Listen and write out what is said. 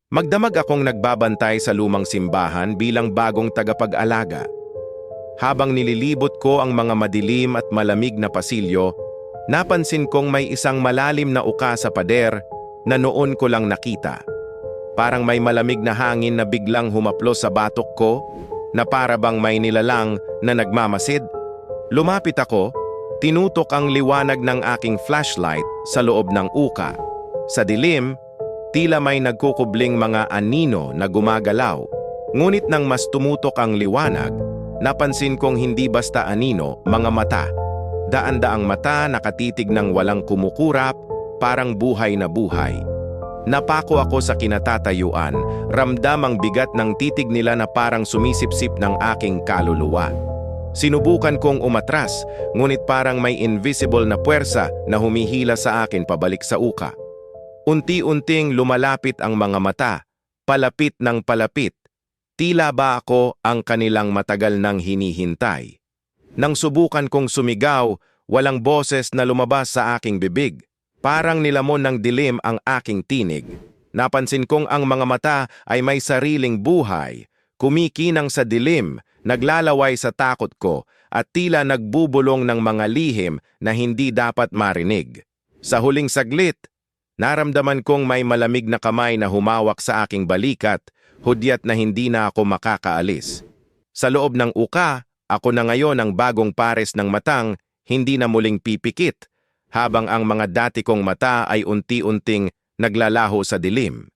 Magdamag akong nagbabantay sa lumang simbahan bilang bagong tagapag-alaga. Habang nililibot ko ang mga madilim at malamig na pasilyo, napansin kong may isang malalim na uka sa pader na noon ko lang nakita. Parang may malamig na hangin na biglang humaplos sa batok ko, na para bang may nilalang na nagmamasid. Lumapit ako, tinutok ang liwanag ng aking flashlight sa loob ng uka. Sa dilim, tila may nagkukubling mga anino na gumagalaw. Ngunit nang mas tumutok ang liwanag, napansin kong hindi basta anino, mga mata. Daan-daang mata nakatitig ng walang kumukurap, parang buhay na buhay. Napako ako sa kinatatayuan, ramdam ang bigat ng titig nila na parang sumisipsip ng aking kaluluwa. Sinubukan kong umatras, ngunit parang may invisible na puwersa na humihila sa akin pabalik sa uka. Unti-unting lumalapit ang mga mata, palapit ng palapit. Tila ba ako ang kanilang matagal nang hinihintay? Nang subukan kong sumigaw, walang boses na lumabas sa aking bibig. Parang nilamon ng dilim ang aking tinig. Napansin kong ang mga mata ay may sariling buhay, kumikinang sa dilim, naglalaway sa takot ko, at tila nagbubulong ng mga lihim na hindi dapat marinig. Sa huling saglit, naramdaman kong may malamig na kamay na humawak sa aking balikat, hudyat na hindi na ako makakaalis. Sa loob ng uka, ako na ngayon ang bagong pares ng matang, hindi na muling pipikit, habang ang mga dati kong mata ay unti-unting naglalaho sa dilim.